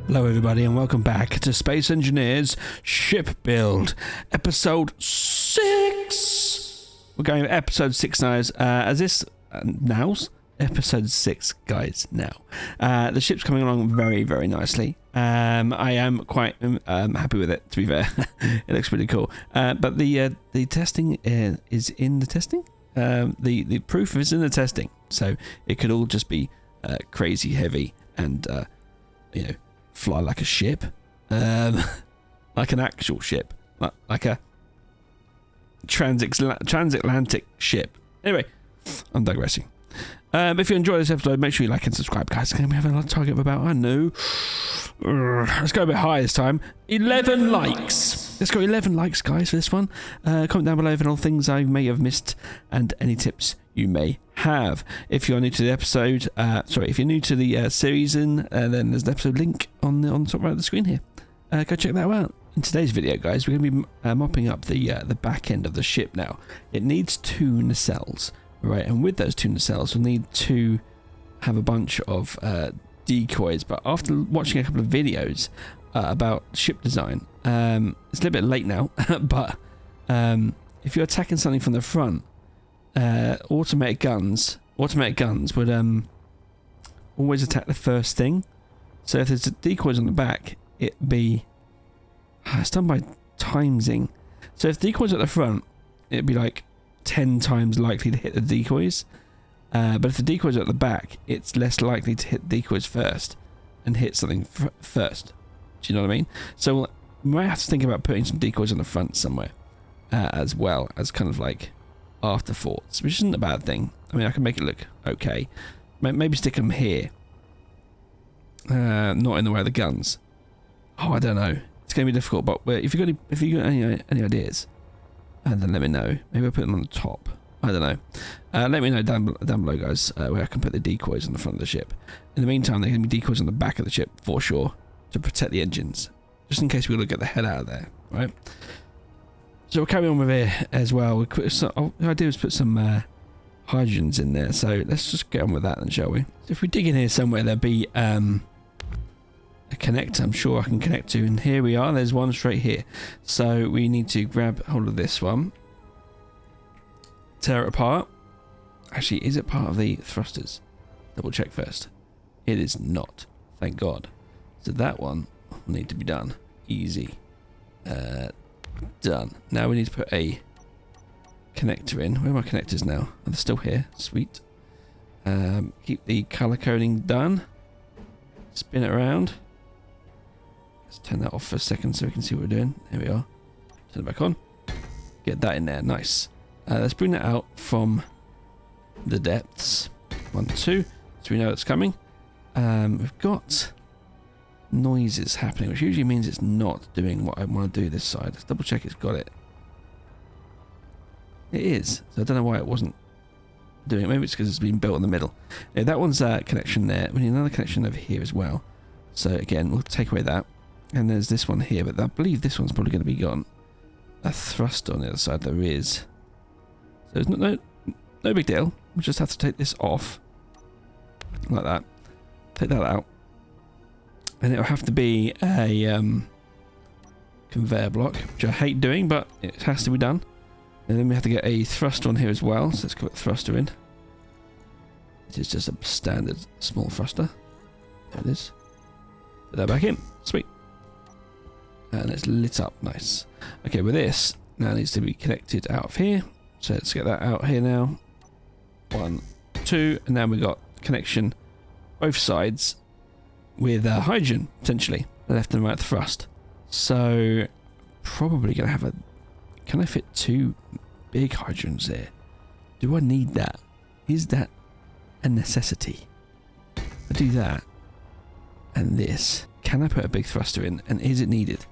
Hello everybody and welcome back to Space Engineers Ship Build, episode 6. We're going with episode 6 now, episode 6 guys now. The ship's coming along very, very nicely. I am quite happy with it, to be fair. It looks really cool. But the testing is in the testing. The proof is in the testing, so it could all just be crazy heavy and fly like a ship, like an actual ship, like a transatlantic ship. Anyway, I'm digressing. If you enjoy this episode, make sure you like and subscribe, guys. We have a target of about, I don't know, let's go a bit higher this time. 11 likes. Let's go 11 likes, guys, for this one. Comment down below for all things I may have missed and any tips you may have. If you're new to the episode, if you're new to the series, then there's an episode link on the top right of the screen here. Go check that out. In today's video, guys, we're going to be mopping up the back end of the ship now. It needs 2 nacelles, right? And with those 2 nacelles, we'll need to have a bunch of decoys. But after watching a couple of videos about ship design, it's a little bit late now, but if you're attacking something from the front, automated guns would always attack the first thing. So if there's decoys on the back, it's done by timesing. So if decoys at the front, it'd be like 10 times likely to hit the decoys. But if the decoys are at the back, it's less likely to hit decoys first and hit something first. Do you know what I mean? So we might have to think about putting some decoys on the front somewhere, as well as kind of like afterthoughts, which isn't a bad thing. I mean, I can make it look okay. Maybe stick them here, not in the way of the guns. Oh, I don't know. It's going to be difficult. But if you got any ideas, then let me know. Maybe I'll put them on the top. I don't know. Let me know down below, guys, where I can put the decoys on the front of the ship. In the meantime, there are going to be decoys on the back of the ship for sure to protect the engines, just in case we want to get the hell out of there, right? So we'll carry on with it as well. The idea is put some hydrogens in there, so let's just get on with that then, shall we? So if we dig in here somewhere, there'll be a connector I'm sure I can connect to, and here we are. There's one straight here. So we need to grab hold of this one, tear it apart. Actually, is it part of the thrusters? Double check first. It is not, thank God. So that one will need to be done. Easy. Done. Now we need to put a connector in. Where are my connectors now? Oh, they're still here. Sweet. Keep the color coding done. Spin it around. Let's turn that off for a second so we can see what we're doing. There we are. Turn it back on. Get that in there. Nice. Let's bring that out from the depths. 1, 2. So we know it's coming. We've got noises happening, which usually means it's not doing what I want to do this side. Let's double check it's got it. It is. So I don't know why it wasn't doing it. Maybe it's because it's been built in the middle. Yeah, that one's a connection there. We need another connection over here as well. So again, we'll take away that. And there's this one here, but I believe this one's probably going to be got a thruster on the other side. There is. So it's no big deal. We just have to take this off. Like that. Take that out. And it'll have to be a conveyor block, which I hate doing, but it has to be done. And then we have to get a thruster on here as well. So let's put the thruster in. It is just a standard small thruster. There it is. Put that back in. Sweet. And it's lit up. Nice. Okay, with this, now it needs to be connected out of here. So let's get that out here now. 1, 2. And now we've got connection both sides with hydrogen, potentially. Left and right thrust. So, probably going to have a... Can I fit 2 big hydrogens there? Do I need that? Is that a necessity? I do that. And this. Can I put a big thruster in? And is it needed?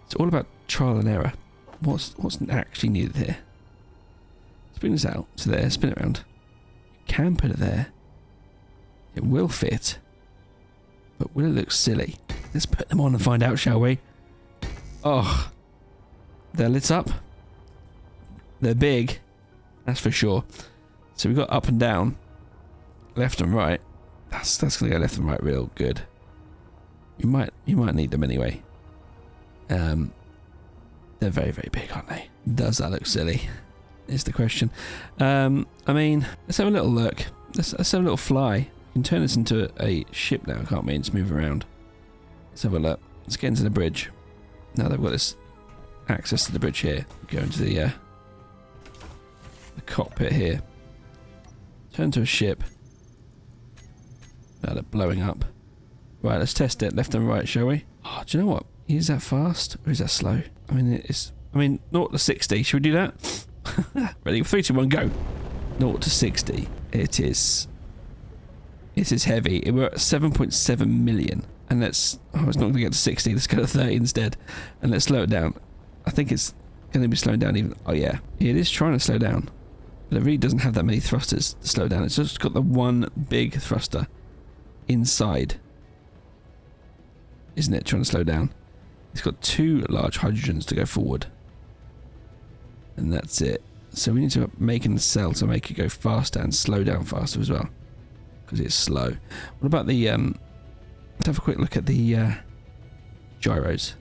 It's all about trial and error. What's actually needed here? Let's bring this out to there. Spin it around. You can put it there. It will fit. But will it look silly? Let's put them on and find out, shall we? Oh. They're lit up. They're big. That's for sure. So we've got up and down. Left and right. That's going to go left and right real good. You might need them anyway. They're very, very big, aren't they? Does that look silly? Is the question. I mean, let's have a little look. Let's have a little fly. We can turn this into a ship now, can't we? And just move around. Let's have a look. Let's get into the bridge. Now they've got this access to the bridge here. Go into the cockpit here. Turn to a ship. Now they're blowing up. Right, let's test it. Left and right, shall we? Oh, do you know what? Is that fast or is that slow? I mean, 0 to 60. Should we do that? Ready? 3, 2, 1, go. 0 to 60. It is heavy. We're at 7.7 million. And let's... Oh, it's not going to get to 60. Let's go to 30 instead. And let's slow it down. I think it's going to be slowing down even... Oh, yeah. It is trying to slow down. But it really doesn't have that many thrusters to slow down. It's just got the one big thruster inside. Isn't it? Trying to slow down. It's got 2 large hydrogens to go forward. And that's it. So we need to make a nacelle to make it go faster and slow down faster as well. Because it's slow. What about the... let's have a quick look at the gyros.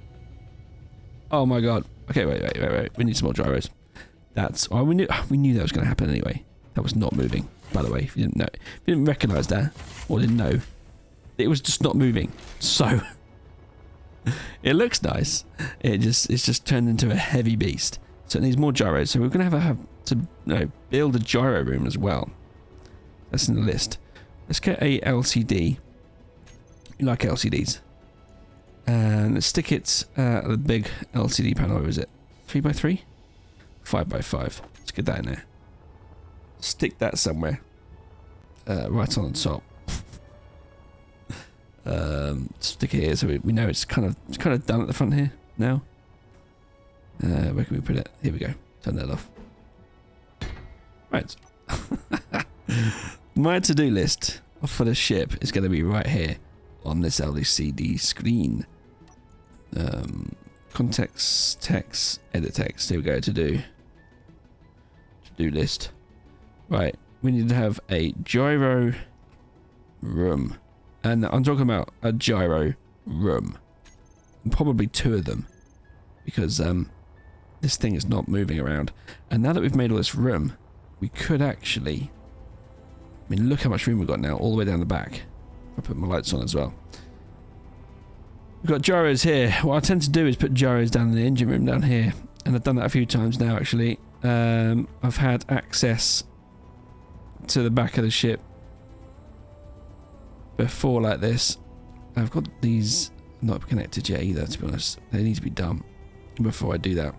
Oh my god. Okay, wait. We need some more gyros. That's... Oh, we knew that was going to happen anyway. That was not moving, by the way. If you didn't know. If you didn't recognise that, or didn't know, it was just not moving. So... it looks nice. It's just turned into a heavy beast. So it needs more gyros. So we're going to have to build a gyro room as well. That's in the list. Let's get a LCD. You like LCDs. And let's stick it at the big LCD panel. Where is it? 3x3? 5x5. Let's get that in there. Stick that somewhere. Right on the top. Stick it here so we know it's kind of done at the front here now. Where can we put it? Here we go. Turn that off. Right. My to-do list for the ship is going to be right here on this LCD screen. Context, text, edit text. Here we go. To-do list. Right. We need to have a gyro room. And I'm talking about a gyro room. Probably 2 of them. Because this thing is not moving around. And now that we've made all this room, we could actually... I mean, look how much room we've got now, all the way down the back. I'll put my lights on as well. We've got gyros here. What I tend to do is put gyros down in the engine room down here. And I've done that a few times now, actually. I've had access to the back of the ship before like this. I've got these not connected yet either, to be honest. They need to be done before I do that.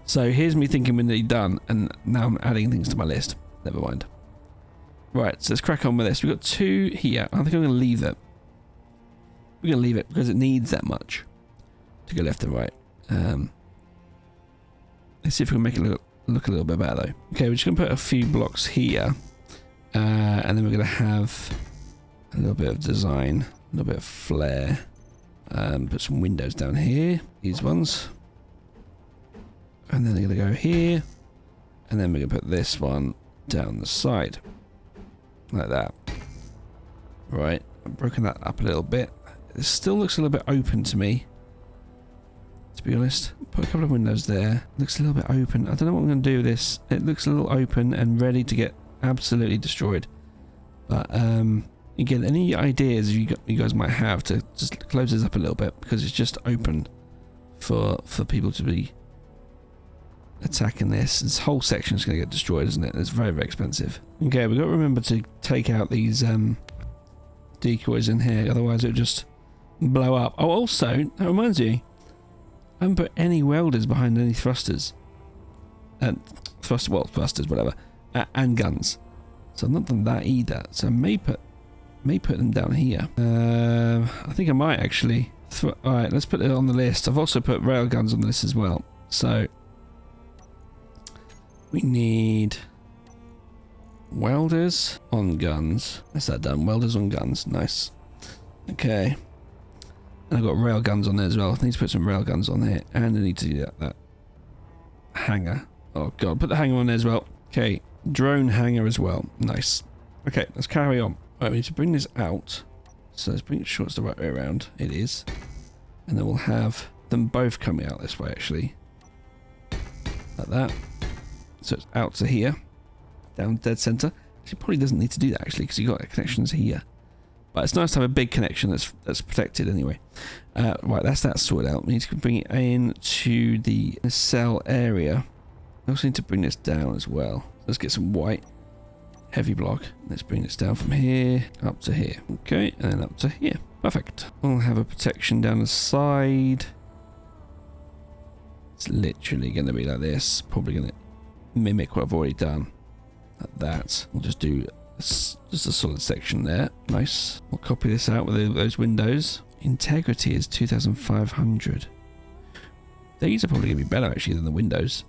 So here's me thinking we're nearly done, and now I'm adding things to my list. Never mind. Right, so let's crack on with this. We've got 2 here. I think I'm going to leave it. We're going to leave it because it needs that much to go left and right. Let's see if we can make it look a little bit better though. Okay, we're just going to put a few blocks here. And then we're going to have a little bit of design, a little bit of flair. Put some windows down here, these ones. And then they're going to go here. And then we're going to put this one down the side. Like that. Right, I've broken that up a little bit. It still looks a little bit open to me, to be honest. Put a couple of windows there. Looks a little bit open. I don't know what I'm going to do with this. It looks a little open and ready to get absolutely destroyed. But again, any ideas you guys might have to just close this up a little bit, because it's just open for people to be attacking this. This whole section is going to get destroyed, isn't it? It's very, very expensive. Okay, we've got to remember to take out these decoys in here, otherwise it'll just blow up. Oh, also, that reminds me, I haven't put any welders behind any thrusters. Thrusters, whatever. And guns. So I've not done that either. So I may put them down here. I think I might actually. Alright, let's put it on the list. I've also put rail guns on the list as well. So we need welders on guns. That's that done. Welders on guns. Nice. Okay. And I've got rail guns on there as well. I need to put some rail guns on there. And I need to do that hanger. Oh god, put the hanger on there as well. Okay. Drone hanger as well. Nice. Okay, let's carry on. Right, we need to bring this out So let's make sure it's the right way around. It is. And then we'll have them both coming out this way, actually. Like that. So it's out to here. Down dead center. Actually, probably doesn't need to do that, actually, because you've got connections here. But it's nice to have a big connection that's protected anyway. Right, that's that sorted out. We need to bring it in to the nacelle area. We also need to bring this down as well. Let's get some white heavy block. Let's bring this down from here up to here. Okay, and then up to here. Perfect. We'll have a protection down the side. It's literally going to be like this. Probably going to mimic what I've already done. Like that. We'll just do just a solid section there. Nice. We'll copy this out with those windows. Integrity is 2500. These are probably going to be better actually than the windows.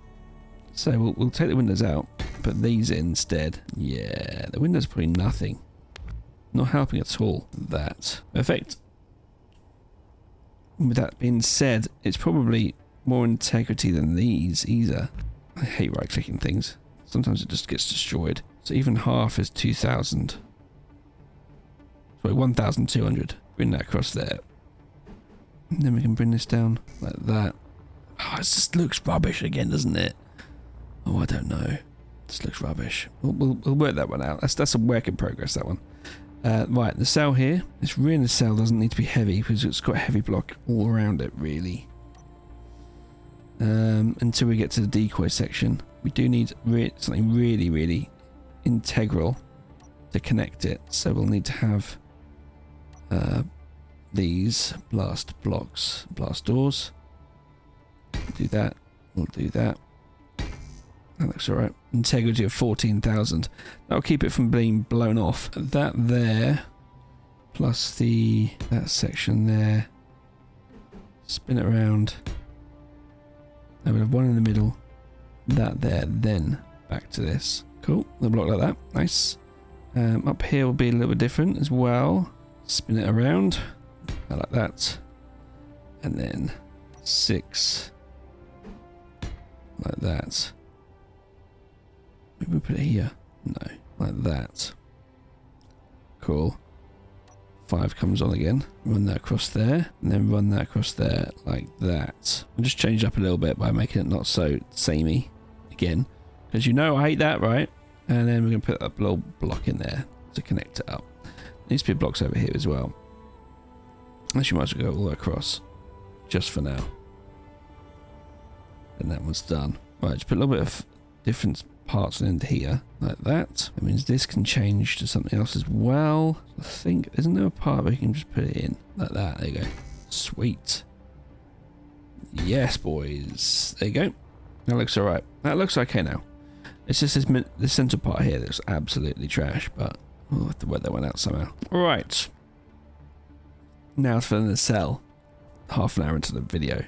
So we'll take the windows out, put these in instead. Yeah, the windows are probably nothing. Not helping at all. That. Perfect. With that being said, it's probably more integrity than these either. I hate right clicking things. Sometimes it just gets destroyed. So even half is 2000. Sorry, 1200. Bring that across there. And then we can bring this down like that. Oh, it just looks rubbish again, doesn't it? Oh, I don't know. This looks rubbish. We'll work that one out. That's a work in progress, that one. Right, the cell here. This rear nacelle doesn't need to be heavy because it's got a heavy block all around it, really. Until we get to the decoy section. We do need something really, really integral to connect it. So we'll need to have these blast blocks, blast doors. Do that. We'll do that. That looks alright. Integrity of 14,000. That'll keep it from being blown off. That there, plus that section there. Spin it around. Now we have one in the middle. That there, then back to this. Cool. The block like that. Nice. Up here will be a little bit different as well. Spin it around. Like that. And then 6. Like that. Maybe we put it here. No. Like that. Cool. 5 comes on again. Run that across there. And then run that across there like that. I'll just change up a little bit by making it not so samey. Again. Because you know I hate that, right? And then we're going to put a little block in there to connect it up. Needs to be blocks over here as well. Unless you might as well go all the way across. Just for now. And that one's done. Right, just put a little bit of different parts into here. Like that. That means this can change to something else as well. I think, isn't there a part where you can just put it in? Like that. There you go. Sweet. Yes, boys. There you go. That looks alright. That looks okay now. It's just this center part here that's absolutely trash, but we'll have to work that one out somehow. Alright. Now for the nacelle. Half an hour into the video.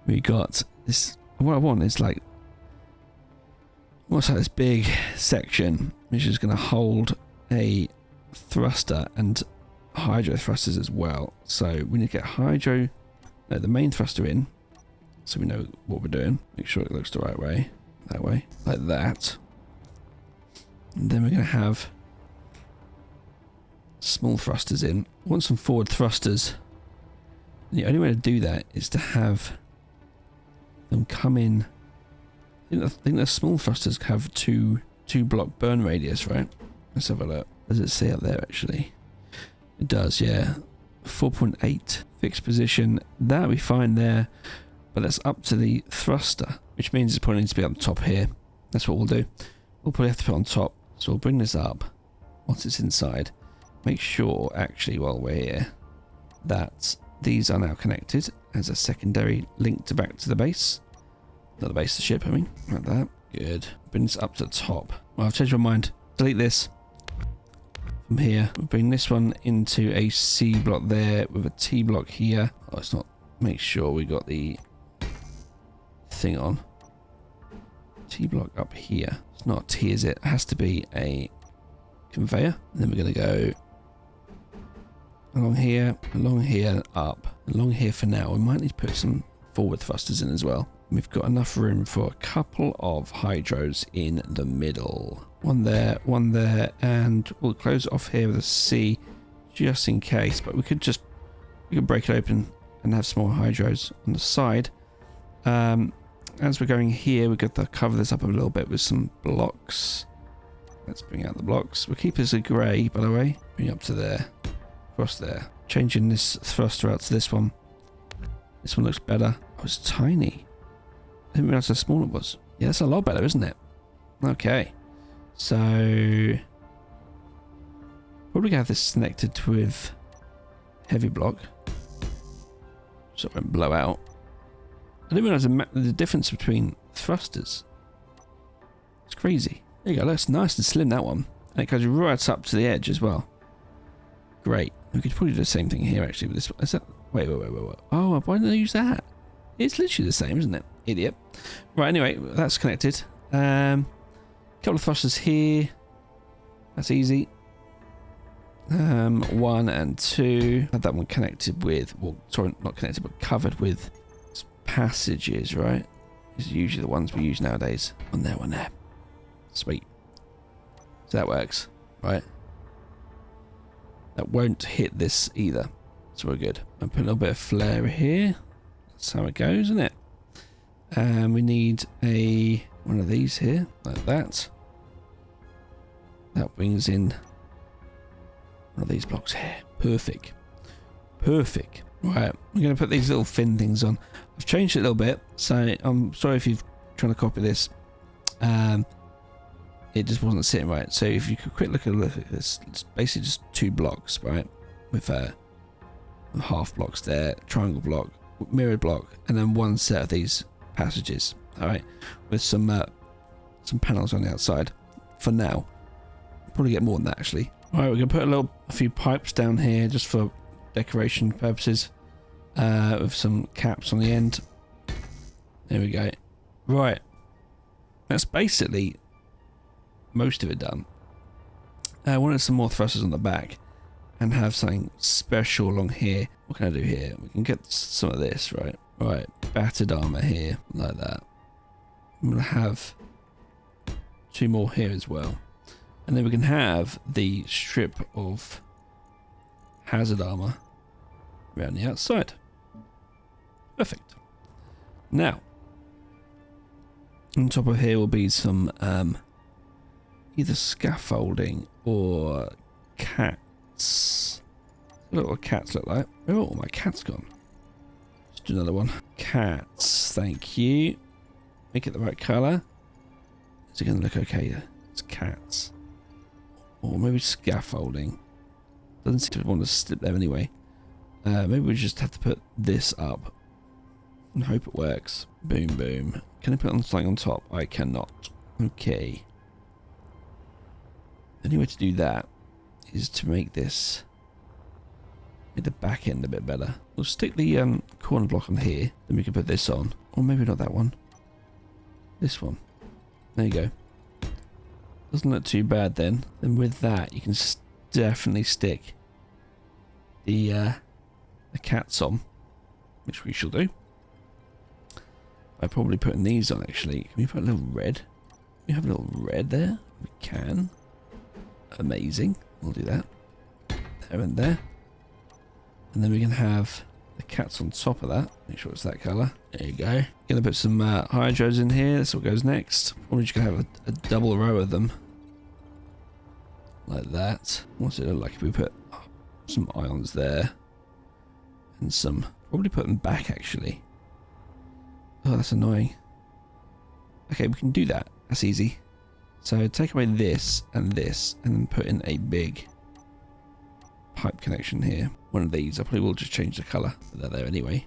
We got this. What I want is like, what's that? This big section which is going to hold a thruster and hydro thrusters as well. So we need to get the main thruster in, so we know what we're doing. Make sure it looks the right way. That way, like that. And then we're going to have small thrusters in. I want some forward thrusters. And the only way to do that is to have them come in. I think the small thrusters have two block burn radius, right? Let's have a look. Does it say up there actually? It does, yeah. 4.8 fixed position. That'll be fine there, but that's up to the thruster, which means it probably needs to be up top here. That's what we'll do. We'll probably have to put on top. So we'll bring this up once it's inside. Make sure actually while we're here that these are now connected as a secondary link back to the base. Not the base of the ship, I mean. Like that. Good. Bring this up to the top. Well, I've changed my mind. Delete this. From here, we'll bring this one into a C block there with a T block here. Oh, it's not. Make sure we got the thing on. T block up here. It's not a T, is it? It has to be a conveyor. And then we're going to go along here, up, along here for now. We might need to put some forward thrusters in as well. We've got enough room for a couple of hydros in the middle. One there, and we'll close it off here with a C just in case, but we could break it open and have some more hydros on the side. As we're going here, we've got to cover this up a little bit with some blocks. Let's bring out the blocks. We'll keep this a grey, by the way. Bring it up to there, across there. Changing this thruster out to this one. This one looks better. Oh, it's tiny. I didn't realise how small it was. Yeah, that's a lot better, isn't it? Okay. So probably gonna have this connected with heavy block, so it won't blow out. I didn't realise the difference between thrusters. It's crazy. There you go. Looks nice and slim, that one, and it goes right up to the edge as well. Great. We could probably do the same thing here actually with this one. Is that? Wait. Oh, why didn't I use that? It's literally the same, isn't it? Idiot. Right. Anyway, that's connected. Couple of thrusters here. That's easy. 1 and 2. Have that one connected with, well, sorry, not connected, but covered with passages, right? These are usually the ones we use nowadays. One there. Sweet. So that works, right? That won't hit this either, so we're good. I'll put a little bit of flare here. That's how it goes, isn't it? And we need one of these here, like that. That brings in one of these blocks here. Perfect. Right, we're going to put these little fin things on. I've changed it a little bit, so I'm sorry if you're trying to copy this. It just wasn't sitting right. So if you could quick look at this, it's basically just 2 blocks, right? With half blocks there, triangle block, mirrored block, and then 1 set of these passages. All right, with some panels on the outside. For now, probably get more than that actually. All right, we're gonna put a few pipes down here just for decoration purposes, with some caps on the end. There we go. Right, that's basically most of it done. I wanted some more thrusters on the back and have something special along here. What can I do here? We can get some of this, right? Right, battered armor here, like that. I'm gonna have 2 more here as well. And then we can have the strip of hazard armor around the outside. Perfect. Now, on top of here will be some either scaffolding or cats. Look what cats look like. Oh, my cat's gone. Let's do another one. Cats, thank you. Make it the right colour. Is it going to look okay? It's cats. Or maybe scaffolding. Doesn't seem to want to slip there anyway. Maybe we just have to put this up and hope it works. Boom, boom. Can I put on something on top? I cannot. Okay. The only way to do that is to make this, make the back end a bit better. We'll stick the corner block on here, then we can put this on. Or maybe not that one. This one. There you go. Doesn't look too bad then. And with that, you can definitely stick the cats on, which we shall do. By probably putting these on actually. Can we put a little red? We have a little red there. We can. Amazing. We'll do that. There and there. And then we can have the cats on top of that. Make sure it's that colour. There you go. Gonna put some hydros in here. That's what goes next. Probably just gonna have a double row of them. Like that. What's it look like if we put some ions there? And some... Probably put them back actually. Oh, that's annoying. Okay, we can do that. That's easy. So take away this, and then put in a big pipe connection here. One of these. I probably will just change the colour. But they're there anyway.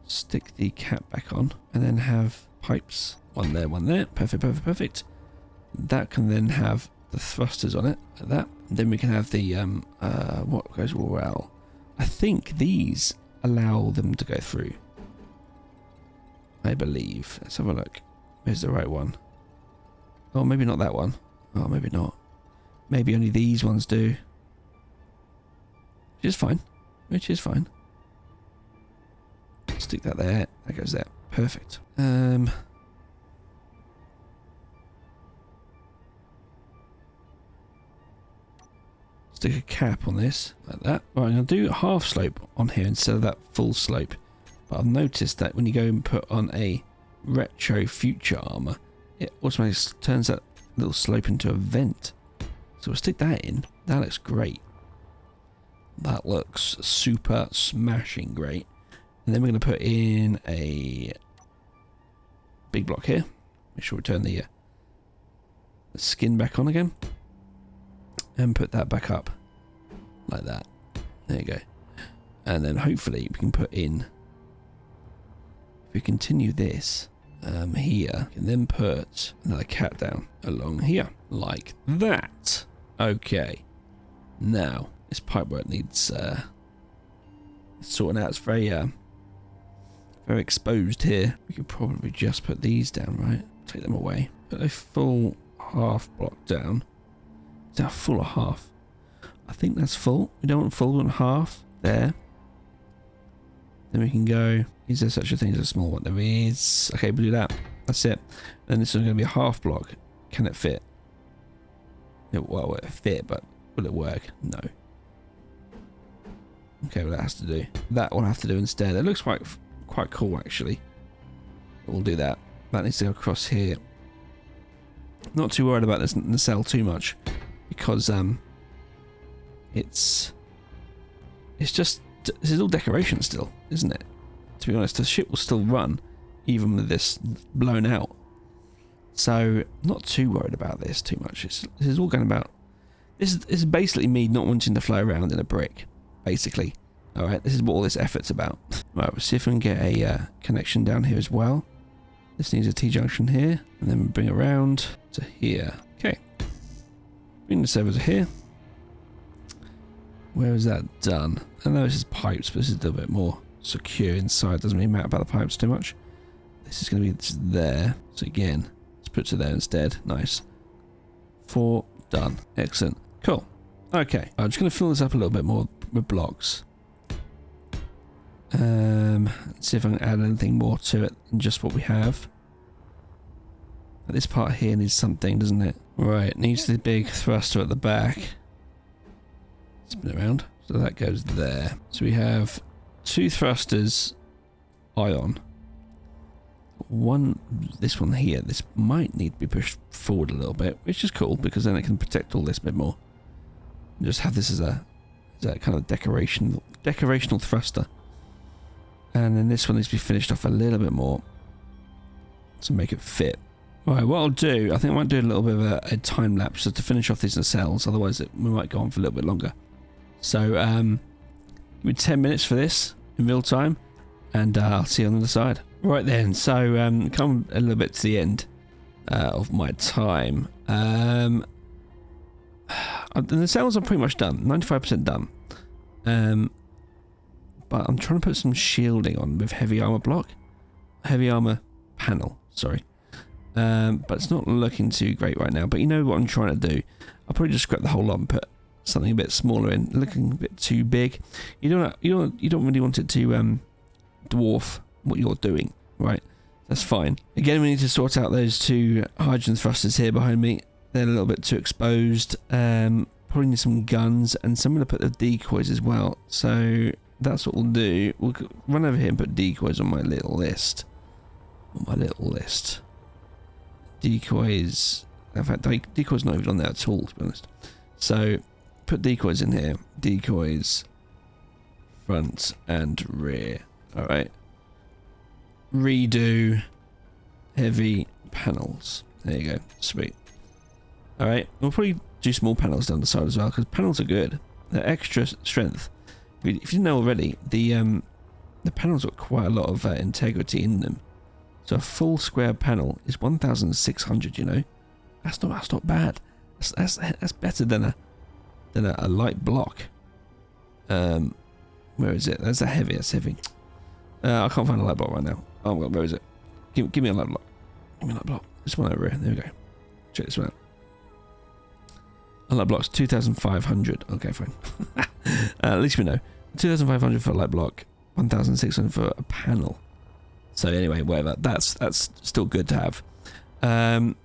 Stick the cap back on, and then have pipes. One there, one there. Perfect, perfect, perfect. That can then have the thrusters on it, like that. And then we can have the, what goes well. I think these allow them to go through. I believe. Let's have a look. Where's the right one? Oh, maybe not that one. Oh, maybe not. Maybe only these ones do. Which is fine. Which is fine. Stick that there. That goes there. Perfect. Stick a cap on this, like that. Right, I'm going to do half slope on here instead of that full slope. But I've noticed that when you go and put on a retro future armor, it automatically turns that little slope into a vent. So we'll stick that in. That looks great. That looks super smashing great. And then we're going to put in a big block here. Make sure we turn the skin back on again. And put that back up. Like that. There you go. And then hopefully we can put in... If we continue this here, we can then put another cat down along here. Like that. Okay. Now, this pipework needs sorting out. It's very exposed here. We could probably just put these down, right? Take them away. Put a full half block down. Is that full or half? I think that's full. We don't want full, we want half. There. Then we can go... Is there such a thing as a small one? There is. Okay, we'll do that. That's it. Then this is going to be a half block. Can it fit? Well, it'll fit, but will it work? No. Okay, well that has to do. That will have to do instead. It looks quite cool actually. We'll do that. That needs to go across here. Not too worried about this nacelle too much because it's just, this is all decoration still, isn't it? To be honest, the ship will still run even with this blown out. So not too worried about this too much. This is all going about. This is basically me not wanting to fly around in a brick, basically. All right, this is what all this effort's about. Right, we'll see if we can get a connection down here as well. This needs a T-junction here, and then we bring it around to here. Okay, bring this over to here. Where is that done? I know this is pipes, but this is a little bit more secure inside. Doesn't really matter about the pipes too much. This is going to be just there. So again, let's put it there instead. Nice. 4 done. Excellent. Cool. Okay, I'm just going to fill this up a little bit more with blocks. See if I can add anything more to it than just what we have. This part here needs something, doesn't it? Right, it needs the big thruster at the back. Spin it around. So that goes there. So we have 2 thrusters ion. This one here, this might need to be pushed forward a little bit, which is cool because then it can protect all this a bit more. And just have this as a kind of decorational thruster. And then this one needs to be finished off a little bit more to make it fit. Right, what I'll do, I think I might do a little bit of a time lapse just to finish off these nacelles, otherwise we might go on for a little bit longer. So, give me 10 minutes for this in real time, and I'll see you on the other side. Right then, so come a little bit to the end of my time. The nacelles are pretty much done, 95% done. But I'm trying to put some shielding on with heavy armor panel, sorry. But it's not looking too great right now. But you know what I'm trying to do? I'll probably just scrap the whole lot and put something a bit smaller in. Looking a bit too big. You don't really want it to dwarf what you're doing, right? That's fine. Again, we need to sort out those 2 hydrogen thrusters here behind me. They're a little bit too exposed. Probably need some guns, and so I'm going to put the decoys as well. So that's what we'll do. We'll run over here and put decoys on my little list. Decoys. In fact, decoys not even on there at all, to be honest. So put decoys in here. Decoys, front and rear. All right. Redo heavy panels. There you go. Sweet. All right. We'll probably do small panels down the side as well because panels are good. They're extra strength. If you didn't know already, the panels got quite a lot of integrity in them. So a full square panel is 1,600. You know, that's not bad. That's better than a light block. Where is it? That's heavy. That's heavy. I can't find a light block right now. Oh my god, where is it? Give me a light block. Give me a light block. This one over here. There we go. Check this one out. A light block's 2,500. Okay, fine. At least we know. 2,500 for a light block. 1,600 for a panel. So anyway, whatever. That's still good to have.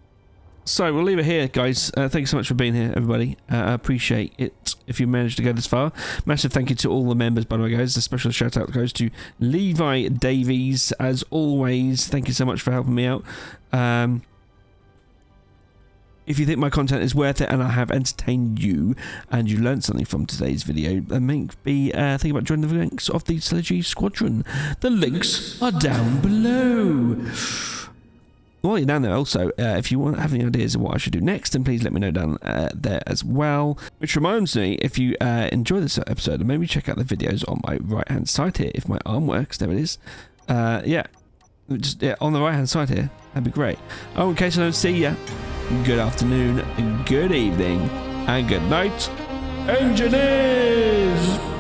So we'll leave it here, guys. Thank you so much for being here, everybody. I appreciate it if you managed to go this far. Massive thank you to all the members, by the way, guys. A special shout out goes to Levi Davies, as always. Thank you so much for helping me out. If you think my content is worth it and I have entertained you and you learned something from today's video, then maybe think about joining the ranks of the Synergy Squadron. The links are down below. While you're down there also, if you have any ideas of what I should do next, then please let me know down there as well. Which reminds me, if you enjoy this episode, maybe check out the videos on my right hand side here. If my arm works, there it is. Yeah, on the right hand side here, that'd be great. Oh, in case I don't see ya, good afternoon, good evening, and good night, engineers!